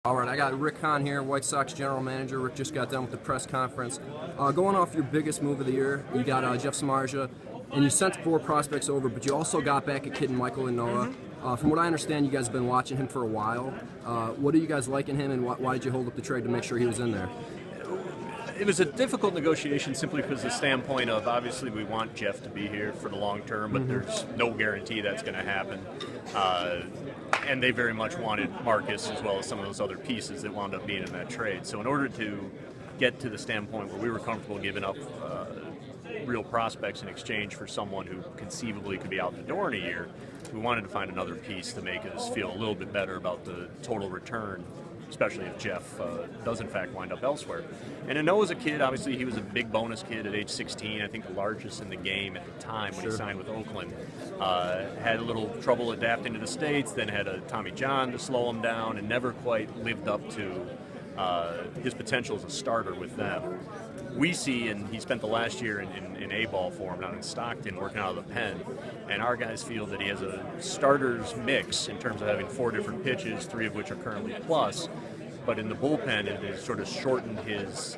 All right, I got Rick Hahn here, White Sox general manager. Rick just got done with the press conference. Going off your biggest move of the year, you got Jeff Samardzija, and you sent 4 prospects over, but you also got back a kid in Michael and Noah. From what I understand, you guys have been watching him for a while. What do you guys like in him, and why did you hold up the trade to make sure he was in there? It was a difficult negotiation simply because the standpoint of obviously we want Jeff to be here for the long term, but there's no guarantee that's going to happen. And they very much wanted Marcus as well as some of those other pieces that wound up being in that trade. So in order to get to the standpoint where we were comfortable giving up real prospects in exchange for someone who conceivably could be out the door in a year, we wanted to find another piece to make us feel a little bit better about the total return, especially if Jeff does in fact wind up elsewhere. And Noah was a kid, obviously he was a big bonus kid at age 16, I think the largest in the game at the time when he signed with Oakland. Had a little trouble adapting to the States, then had a Tommy John to slow him down, and never quite lived up to his potential as a starter with them. We see, and he spent the last year in A-ball for him down in Stockton working out of the pen, and our guys feel that he has a starter's mix in terms of having 4 different pitches, 3 of which are currently plus, but in the bullpen it has sort of shortened his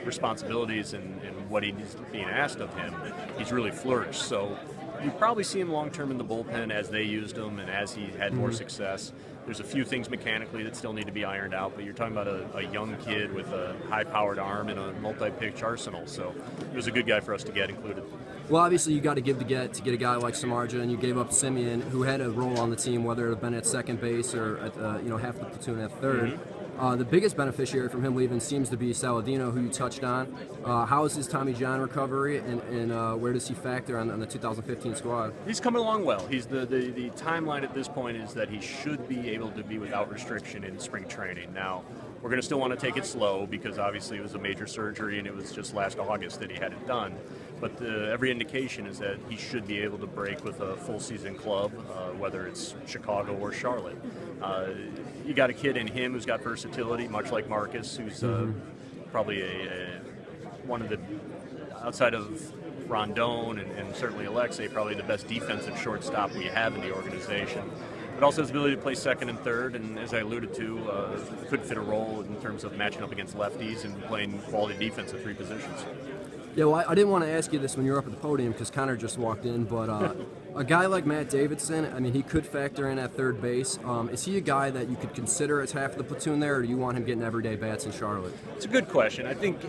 responsibilities and what he's being asked of him. He's really flourished. So you probably see him long-term in the bullpen as they used him and as he had more success. There's a few things mechanically that still need to be ironed out, but you're talking about a young kid with a high-powered arm and a multi-pitch arsenal, so he was a good guy for us to get included. Well, obviously you got to give to get a guy like Samardzija, and you gave up Simeon, who had a role on the team, whether it had been at second base or at half the platoon at third. The biggest beneficiary from him leaving seems to be Saladino, who you touched on. How is his Tommy John recovery, and where does he factor on the 2015 squad? He's coming along well. He's the timeline at this point is that he should be able to be without restriction in spring training. Now, we're going to still want to take it slow because obviously it was a major surgery and it was just last August that he had it done. But every indication is that he should be able to break with a full season club, whether it's Chicago or Charlotte. You got a kid in him who's got versatility, much like Marcus, who's probably one of the, outside of Rondon and certainly Alexei, probably the best defensive shortstop we have in the organization. But also his ability to play second and third, and as I alluded to, could fit a role in terms of matching up against lefties and playing quality defense at 3 positions. Yeah, well, I didn't want to ask you this when you were up at the podium because Connor just walked in, but a guy like Matt Davidson, I mean, he could factor in at third base. Is he a guy that you could consider as half of the platoon there, or do you want him getting everyday bats in Charlotte? It's a good question. I think,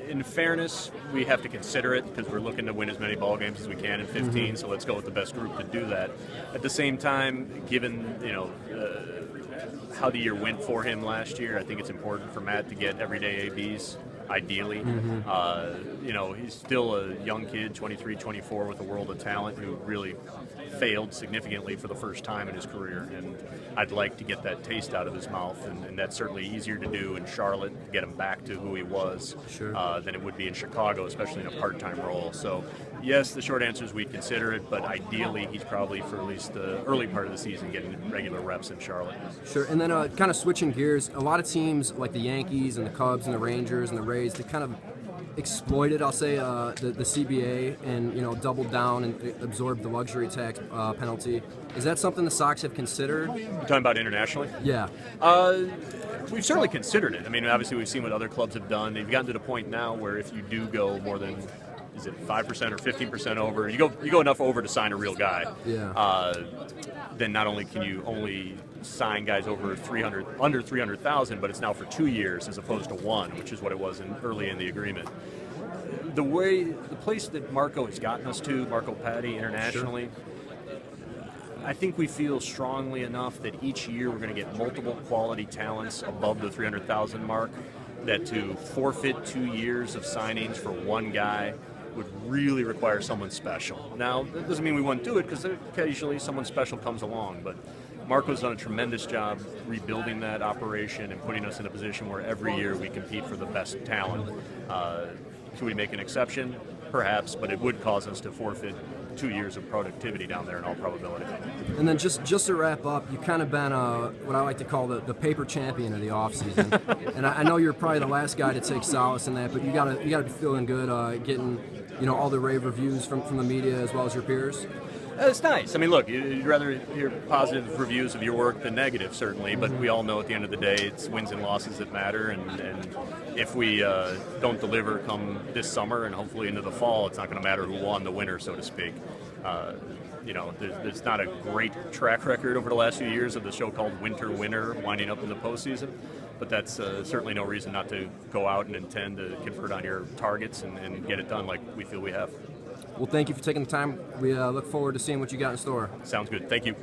in fairness, we have to consider it because we're looking to win as many ball games as we can in 15, so let's go with the best group to do that. At the same time, given, how the year went for him last year, I think it's important for Matt to get everyday ABs. Ideally. He's still a young kid, 23, 24, with a world of talent who really failed significantly for the first time in his career. And I'd like to get that taste out of his mouth, and that's certainly easier to do in Charlotte, to get him back to who he was, than it would be in Chicago, especially in a part-time role. So, yes, the short answer is we'd consider it, but ideally he's probably, for at least the early part of the season, getting regular reps in Charlotte. Sure, and then kind of switching gears, a lot of teams like the Yankees and the Cubs and the Rangers and the Rays, they kind of exploited, I'll say, the CBA and doubled down and absorbed the luxury tax penalty. Is that something the Sox have considered? You're talking about internationally? Yeah. We've certainly considered it. I mean, obviously we've seen what other clubs have done. They've gotten to the point now where if you do go more than, is it 5% or 15% over? You go enough over to sign a real guy. Yeah. Then not only can you only sign guys over under 300,000, but it's now for 2 years as opposed to 1, which is what it was early in the agreement. The place that Marco has gotten us to, Marco Patti internationally, I think we feel strongly enough that each year we're going to get multiple quality talents above the 300,000 mark, that to forfeit 2 years of signings for one guy would really require someone special. Now, that doesn't mean we wouldn't do it, because occasionally someone special comes along, but Marco's done a tremendous job rebuilding that operation and putting us in a position where every year we compete for the best talent. Should we make an exception? Perhaps, but it would cause us to forfeit 2 years of productivity down there in all probability. And then just to wrap up, you've kind of been what I like to call the paper champion of the offseason. And I know you're probably the last guy to take solace in that, but you gotta be feeling good getting all the rave reviews from the media as well as your peers. It's nice. I mean, look, you'd rather hear positive reviews of your work than negative, certainly, but we all know at the end of the day it's wins and losses that matter, and if we don't deliver come this summer and hopefully into the fall, it's not going to matter who won the winner, so to speak. There's not a great track record over the last few years of the show called Winter Winner winding up in the postseason, but that's certainly no reason not to go out and intend to convert on your targets and get it done like we feel we have. Well, thank you for taking the time. We look forward to seeing what you got in store. Sounds good. Thank you.